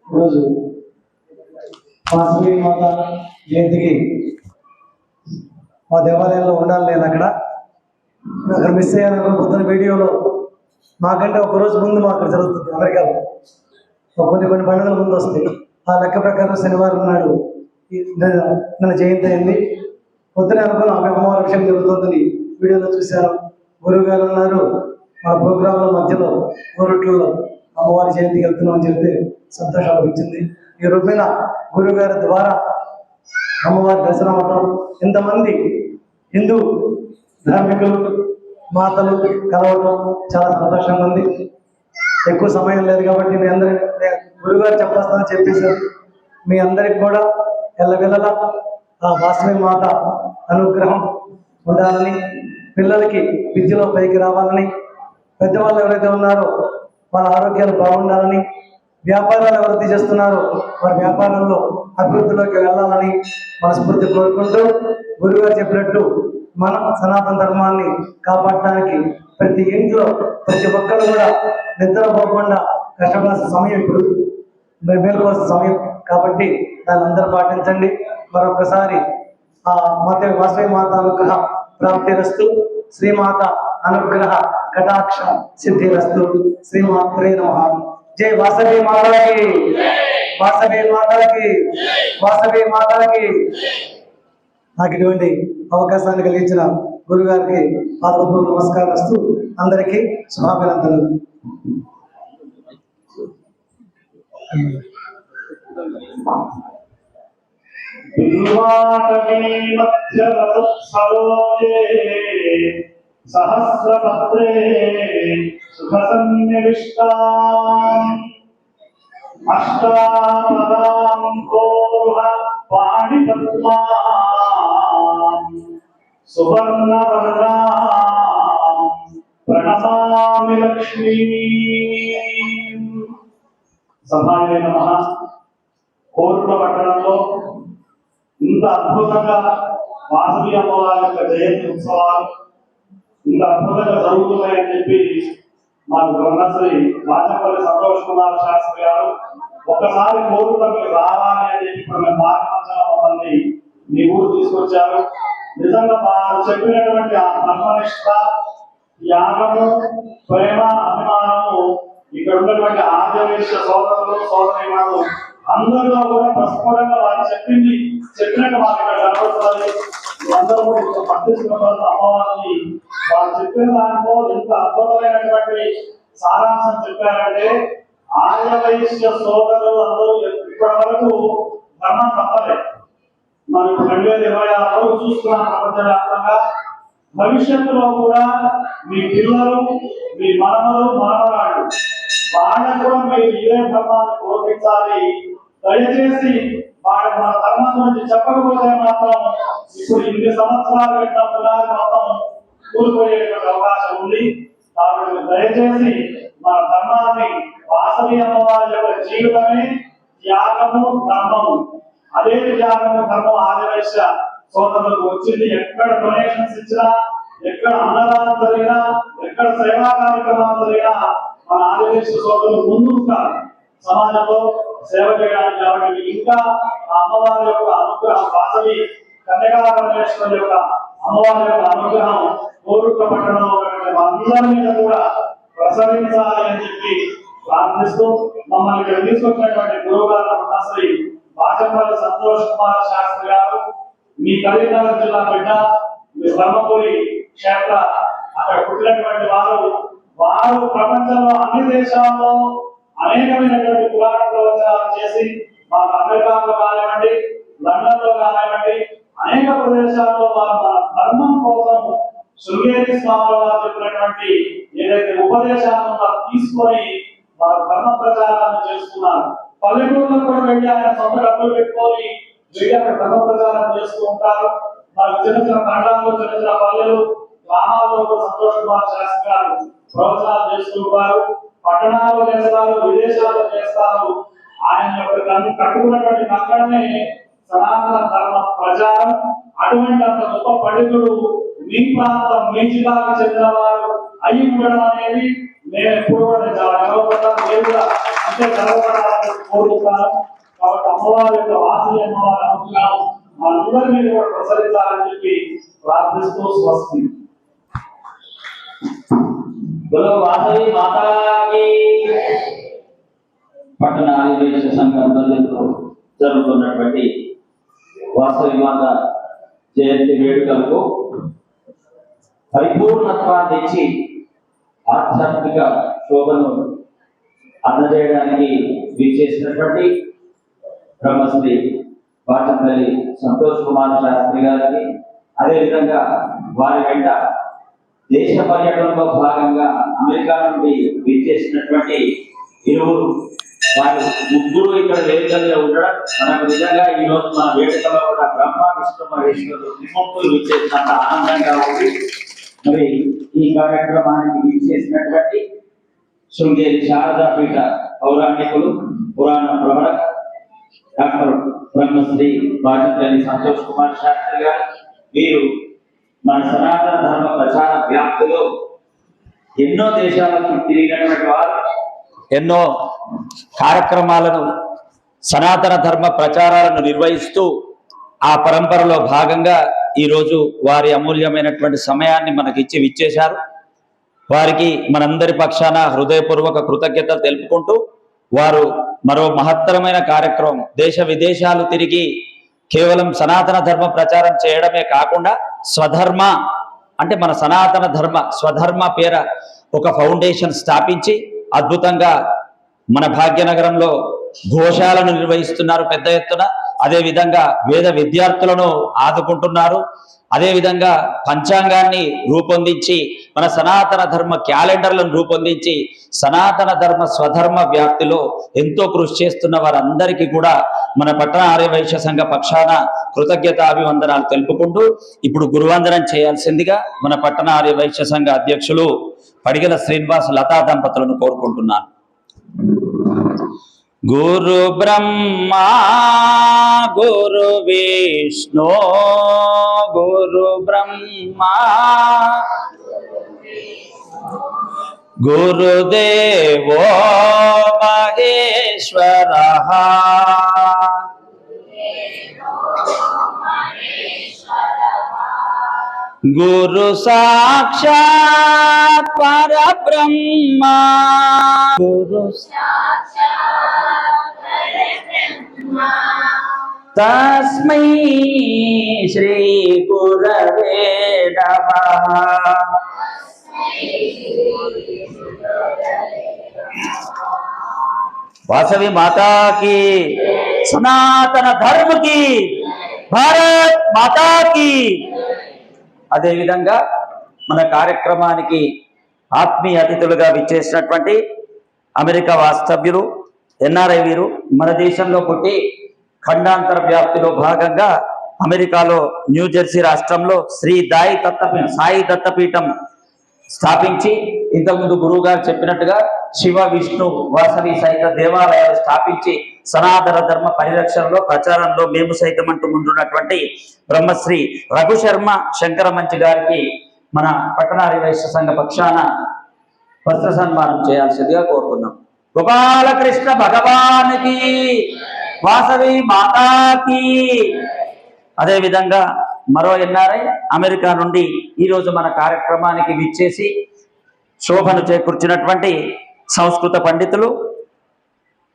ఈరోజు వాసవి మాత జయంతికి మా దేవాలయంలో ఉండాలి. నేను అక్కడ మిస్ అయ్యాను. పొద్దున్న వీడియోలో మాకంటే ఒకరోజు ముందు మాకు అక్కడ జరుగుతుంది అమెరికాలో. కొన్ని పండుగల ముందు వస్తాయి. ఆ లెక్క ప్రకారం శనివారం నాడు నన్ను జయంతి అయింది. పొద్దున అనుకున్నాం అమ్మవారి విషయం జరుగుతుందని వీడియోలో చూశాను. గురువు గారు ఉన్నారు. మా ప్రోగ్రాంల మధ్యలో కోరుట్లలో అమ్మవారి జయంతికి వెళ్తున్నాం అని చెప్తే సంతోషం అనిపించింది. ఈ రూపేణ గురువు గారి ద్వారా అమ్మవారి దర్శనం అవటం, ఇంతమంది హిందూ ధార్మికులు మాతలు కలవటం చాలా సంతోషంగా ఉంది. ఎక్కువ సమయం లేదు కాబట్టి మీ అందరి గురుగారు చెప్పొస్తానని చెప్పేశారు. మీ అందరికి కూడా ఎల్లవెల్లలా ఆ వాసవి మాత అనుగ్రహం ఉండాలని, పిల్లలకి విద్యలో పైకి రావాలని, పెద్దవాళ్ళు ఎవరైతే ఉన్నారో వాళ్ళ ఆరోగ్యాలు బాగుండాలని, వ్యాపారాలు ఎవరైతే చేస్తున్నారో వారి వ్యాపారంలో అభివృద్ధిలోకి వెళ్ళాలని మనస్ఫూర్తి కోరుకుంటూ, గురుగారు చెప్పినట్టు మనం సనాతన ధర్మాన్ని కాపాడటానికి ప్రతి ఇంట్లో ప్రతి ఒక్కరు కూడా నిద్రపోకుండా కష్టపడాల్సిన సమయం ఇప్పుడు, మేలుకోవాల్సిన సమయం కాబట్టి దాన్ని అందరూ పాటించండి. మరొకసారి ఆ వాసవి మాత అనుగ్రహ ప్రాప్తిరస్తు, శ్రీమాత అనుగ్రహ కటాక్ష సిద్ధిరస్తు. శ్రీమాత్రే నమః. జై వాసవి మాతాకి, వాసవి మాతాకి, వాసవి మాతాకి. నాకు ఇటువంటి అవకాశాన్ని కలిగించిన గురుగారికి పాదపూర్వక నమస్కారం వస్తూ అందరికీ శుభాభినందనలు. సహస్రపత్రే సుఖసన్నివిష్టాం అష్టాపదాం కోహ పాణిపద్మాం సువర్ణవర్ణాం ప్రణమామి లక్ష్మీం. సభాయ నమః. కోరుట్ల పట్టణంలో ఇంత అద్భుతంగా వాసవి అమ్మవారి యొక్క జయంతి ఉత్సవాలు ఇంత అద్భుతంగా జరుగుతున్నాయని చెప్పి మాకు బ్రహ్మశ్రీ రాజపల్లి సంతోష్ కుమార్ శాస్త్రి గారు ఒక్కసారి కోరుట్లకు రావాలి అని చెప్పి ఇప్పుడు మేము మార్గమధ్యంలో మమ్మల్ని మీ ఊరు తీసుకొచ్చారు. నిజంగా వారు చెప్పినటువంటి ఆ ధర్మనిష్ట, త్యాగము, ప్రేమ, అభిమానము ఇక్కడ ఉన్నటువంటి ఆర్యవేశ సోదరులు సోదరీమణులు అందరిలో కూడా ప్రస్ఫుటంగా వారు చెప్పినట్టు మాకు ఇక్కడ కనబడుతున్నది. అందరూ కూడా పట్టించుకున్న అమ్మవారిని వారు చెప్పిన దాంట్లో ఎంత అద్భుతమైనటువంటి సారాంశం చెప్పారంటే ఆర్యవైశ్య సోదరులు అందరూ ఇప్పటి వరకు ధర్మం తప్పలేదు. మరి 2026 చూస్తున్నాం ప్రపంచవ్యాప్తంగా. భవిష్యత్తులో కూడా మీ పిల్లలు, మీ మనవలు, మనవరాళ్ళు వాళ్ళకు కూడా మీరు ఇదే ధర్మాన్ని బోధించాలి. దయచేసి వాళ్ళకి మన ధర్మం గురించి చెప్పకపోతే మాత్రం ఇప్పుడు ఇన్ని సంవత్సరాలు పెట్టిన పిల్లలు మొత్తం కూలిపోయేటువంటి అవకాశం ఉంది. కాబట్టి దయచేసి మన ధర్మాన్ని, వాసవి అమ్మవారి యొక్క జీవితమే త్యాగము, ధర్మము. అదే త్యాగము, ధర్మం ఆదివైశ్య సోదరులకు వచ్చింది. ఎక్కడ డొనేషన్స్ ఇచ్చినా, ఎక్కడ అన్నదానం జరిగినా, ఎక్కడ సేవా కార్యక్రమాలు జరిగినా మన ఆదివైశ్య సోదరులు ముందుంటారు సమాజంలో సేవ చేయడానికి. కాబట్టి ఇంకా అమ్మవారి యొక్క అనుగ్రహం, వాసవి కన్యకా పరమేశ్వరి యొక్క అమ్మవారి యొక్క అనుగ్రహం కోరుట్ల పట్టణంలో అందరి మీద కూడా ప్రసరించాలి అని చెప్పి ప్రార్థిస్తూ మమ్మల్ని ఇక్కడ తీసుకొచ్చినటువంటి గురువు గారు బ్రహ్మశ్రీ రాజపల్లి సంతోష్ కుమార్ శాస్త్రి గారు, మీ కరీంనగర్ జిల్లా బిడ్డ, మీ బ్రహ్మపురి క్షేత్ర అక్కడ పుట్టినటువంటి వారు ప్రపంచంలో అన్ని దేశాల్లో అనేకమైనటువంటి పురాణ ప్రవచనాలు చేసి మాకు అమెరికాలో కానివ్వండి, లండన్ లో కానివ్వండి, అనేక ప్రదేశాల్లో వారు మన ధర్మం కోసం శృంగేరి స్వామి వారు చెప్పినటువంటి ఏదైతే ఉపదేశాలను వారు తీసుకొని వారు ధర్మ ప్రచారాన్ని చేస్తున్నారు. పల్లెటూరులో కూడా వెళ్ళి ఆయన సొంత డబ్బులు పెట్టుకొని వెళ్ళి అక్కడ ధర్మ ప్రచారం చేస్తూ ఉంటారు. మరి చిన్న చిన్న ఖండాల్లో, చిన్న చిన్న పల్లెలు, గ్రామాల్లో సంతోష్ కుమార్ శాస్త్రి గారు ప్రవచనాలు చేస్తూ ఉంటారు. పట్టణాల్లో చేస్తారు, విదేశాల్లో చేస్తారు. ఆయన యొక్క కట్టుకున్నటువంటి కంకణమే సనాతన ధర్మ ప్రచారం. అటువంటి అంత గొప్ప పండితుడు మీ ప్రాంతం, మీ జిల్లాకు చెందిన వారు అయి ఉండడం అనేది నేను ఎప్పుడు కూడా చాలా గర్వపడ్డాను. నేను కూడా అంతే గర్వపడాలని కోరుతున్నాను. కాబట్టి అమ్మవారి యొక్క వాసవి అమ్మవారి అనుగ్రహం మనందరి మీద కూడా ప్రసరించాలని చెప్పి ప్రార్థిస్తూ స్వస్తి. వాసవి మాతాకి. పట్టణ ఆదివేశ సంఘం జరుగుతున్నటువంటి వాసవి మాత జయంతి వేడుకలకు పరిపూర్ణత్వాన్ని ఇచ్చి ఆధ్యాత్మిక శోభను అందజేయడానికి విచ్చేసినటువంటి బ్రహ్మశ్రీ బాచంపల్లి సంతోష్ కుమార్ శాస్త్రి గారికి, అదేవిధంగా వారి వెంట దేశ పర్యటనలో భాగంగా అమెరికా నుండి విచ్చేసినటువంటి ఇరువురు, వారు ముగ్గురు ఇక్కడ వేదికల్లో ఉండడం మనకు నిజంగా ఈ రోజు మన వేదికలో కూడా బ్రహ్మ విష్ణు మహేశ్వరుడు త్రిమూర్తులు విచ్చేసినంత ఆనందంగా ఉంది. మరి ఈ కార్యక్రమానికి విచ్చేసినటువంటి శృంగేరి శారదాపీఠ పౌరాణికులు, పురాణ ప్రవరక డాక్టర్ బ్రహ్మశ్రీ బాచంపల్లి సంతోష్ కుమార్ శాస్త్రి గారు, వీరు మన సనాతన ధర్మ ప్రచార వ్యాప్తిలో ఎన్నో దేశాలకు తిరిగినటువంటి వారు, ఎన్నో కార్యక్రమాలను, సనాతన ధర్మ ప్రచారాలను నిర్వహిస్తూ ఆ పరంపరలో భాగంగా ఈరోజు వారి అమూల్యమైనటువంటి సమయాన్ని మనకిచ్చి విచ్చేశారు. వారికి మనందరి పక్షాన హృదయపూర్వక కృతజ్ఞతలు తెలుపుకుంటూ, వారు మరో మహత్తరమైన కార్యక్రమం, దేశ విదేశాలు తిరిగి కేవలం సనాతన ధర్మ ప్రచారం చేయడమే కాకుండా స్వధర్మ అంటే మన సనాతన ధర్మ స్వధర్మ పేర ఒక ఫౌండేషన్ స్థాపించి అద్భుతంగా మన భాగ్యనగరంలో గోశాలను నిర్వహిస్తున్నారు పెద్ద ఎత్తున. అదేవిధంగా వేద విద్యార్థులను ఆదుకుంటున్నారు. అదేవిధంగా పంచాంగాన్ని రూపొందించి మన సనాతన ధర్మ క్యాలెండర్లను రూపొందించి సనాతన ధర్మ స్వధర్మ వ్యాప్తిలో ఎంతో కృషి చేస్తున్న వారందరికీ కూడా మన పట్టణ ఆర్యవైశ్య సంఘ పక్షాన కృతజ్ఞత అభివందనాలు తెలుపుకుంటూ ఇప్పుడు గురువందనం చేయాల్సిందిగా మన పట్టణ ఆర్యవైశ్య సంఘ అధ్యక్షులు పడిగల శ్రీనివాస్ లతా దంపతులను కోరుకుంటున్నాను. గురు బ్రహ్మా గురు విష్ణు గురు బ్రహ్మా గురుదేవో మహేశ్వరః గురు సాక్షాత్ పరబ్రహ్మ గురు తస్మై శ్రీ గురవే నమః. వాసవి మాతా की, సనాతన ధర్మ की, భారత్ మాతా की. అదేవిధంగా మన కార్యక్రమానికి ఆత్మీయ అతిథులుగా విచ్చేసినటువంటి అమెరికా వాస్తవ్యులు ఎన్ఆర్ఐ వీరు మన దేశంలో పుట్టి ఖండాంతర వ్యాప్తిలో భాగంగా అమెరికాలో న్యూజెర్సీ రాష్ట్రంలో శ్రీ సాయి దత్తపీఠం స్థాపించి ఇంతకుముందు గురువు గారు చెప్పినట్టుగా శివ విష్ణు వాసవి సహిత దేవాలయాలు స్థాపించి సనాతన ధర్మ పరిరక్షణలో ప్రచారంలో మేము సైతం అంటూ ముందున్నటువంటి బ్రహ్మశ్రీ రఘు శర్మ శంకర మంచి గారికి మన పట్టణ ఆర్యవైశ్య సంఘ పక్షాన వస్త్ర సన్మానం చేయాల్సిందిగా కోరుతున్నాం. గోపాలకృష్ణ భగవానికి, వాసవి మాతాకి. అదేవిధంగా మరో ఎన్ఆర్ఐ అమెరికా నుండి ఈరోజు మన కార్యక్రమానికి విచ్చేసి శోభను చేకూర్చినటువంటి సంస్కృత పండితులు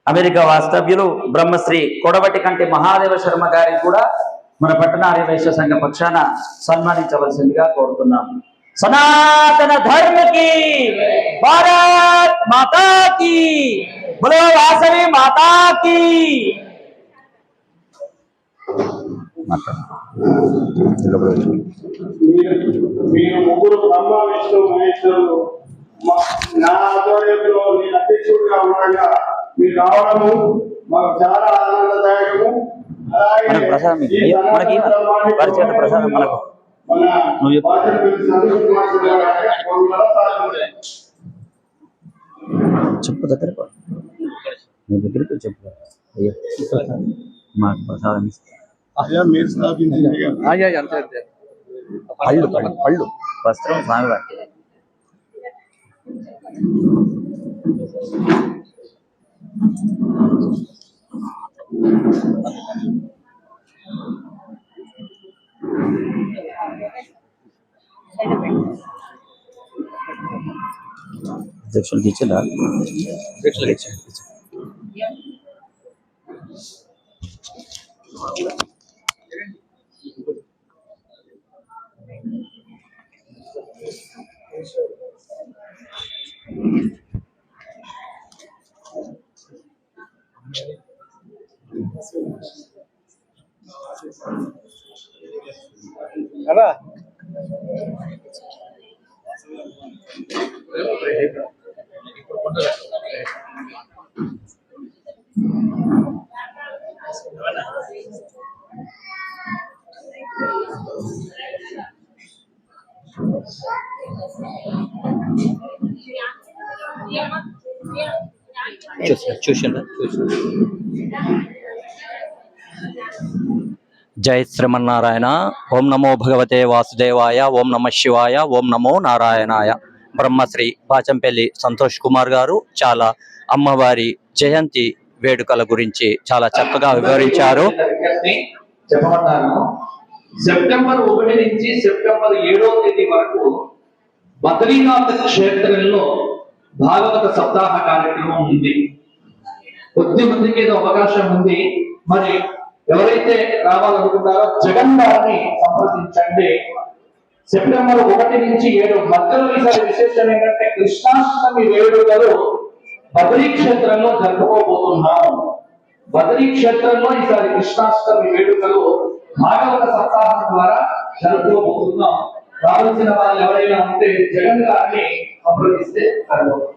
అమెరికా వాస్తవ్యులు బ్రహ్మశ్రీ కొడవటి కంటి మహాదేవ శర్మ గారిని కూడా మన పట్టణ ఆర్యవైశ్య సంఘ పక్షాన సన్మానించవలసిందిగా కోరుతున్నాము. సనాతన ధర్మకి, భారత్ మాతాకి, బోలో వాసవి మాతాకి. మీరు ముగ్గురు బ్రహ్మ విష్ణు మహేశ్వరులు నా ఆధ్వర్యంలో నేను అధ్యక్షుడిగా ఉండగా మీరు రావడము మాకు చాలా ఆనందదాయకము. అలాగే చెప్పు దగ్గర చెప్పు మాకు ప్రసాదం మీరు స్థాపించింది పళ్ళు వస్త్రం స్వామి వారికి. అధ్యక్షులకి ఇచ్చిందా? అధ్యక్షులకి ఇచ్చాను. కదా చూసిందా? జై శ్రీమన్నారాయణ. ఓం నమో భగవతే వాసుదేవాయ, ఓం నమ శివాయ, ఓం నమో నారాయణాయ. బ్రహ్మశ్రీ బాచంపల్లి సంతోష్ కుమార్ గారు చాలా అమ్మవారి జయంతి వేడుకల గురించి చాలా చక్కగా వివరించారు. చెప్పమన్నాను. సెప్టెంబర్ 1 నుంచి సెప్టెంబర్ 7వ తేదీ వరకు బద్రీనాథ్ క్షేత్రంలో భాగవత సప్తాహ కార్యక్రమం ఉంది. కొద్ది మందికి ఏదో అవకాశం ఉంది. మరి ఎవరైతే రావాలనుకుంటారో జగన్ గారిని సంప్రదించండి. సెప్టెంబర్ 1 నుంచి 7 మధ్యలో ఈసారి విశేషం ఏంటంటే కృష్ణాష్టమి వేడుకలు బదరీ క్షేత్రంలో జరుపుకోబోతున్నాం. బదరీ క్షేత్రంలో ఈసారి కృష్ణాష్టమి వేడుకలు భాగవత సప్తాహం ద్వారా జరుపుకోబోతున్నాం. రావాల్సిన వాళ్ళు ఎవరైనా ఉంటే జగన్ గారిని సంప్రదిస్తే సరిపోతుంది.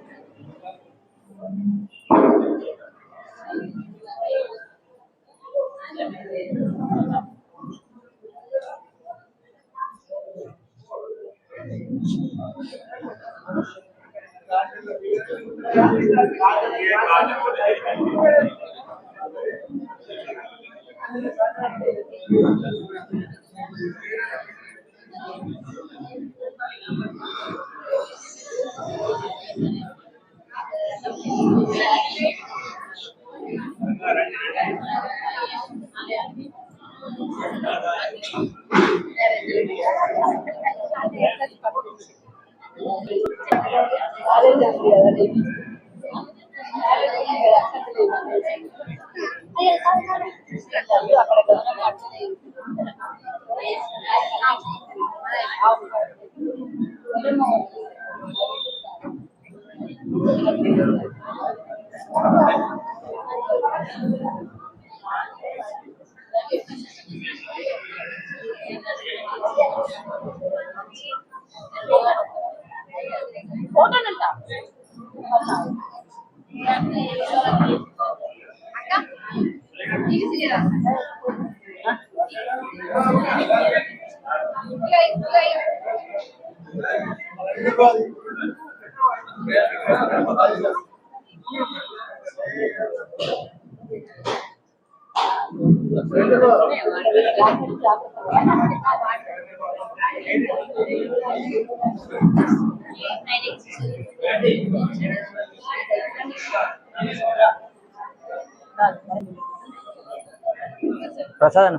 ప్రసాద్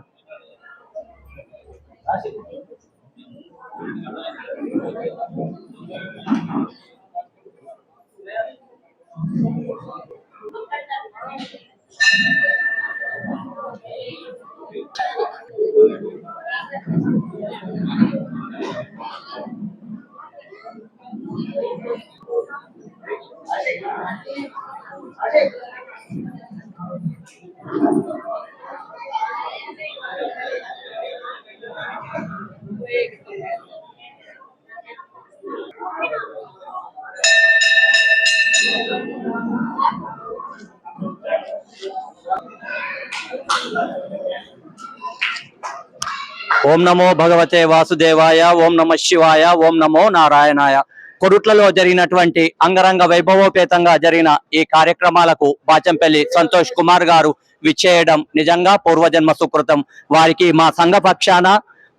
ఓం నమో భగవతే వాసుదేవాయ, ఓం నమ శివాయ, ఓం నమో నారాయణాయ. కొరుట్లలో జరిగినటువంటి అంగరంగ వైభవోపేతంగా జరిగిన ఈ కార్యక్రమాలకు బాచంపల్లి సంతోష్ కుమార్ గారు విచ్చేయడం నిజంగా పూర్వజన్మ సుకృతం. వారికి మా సంఘ పక్షాన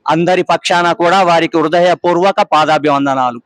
అందరి పక్షాన కూడా వారికి హృదయపూర్వక పాదాభివందనాలు.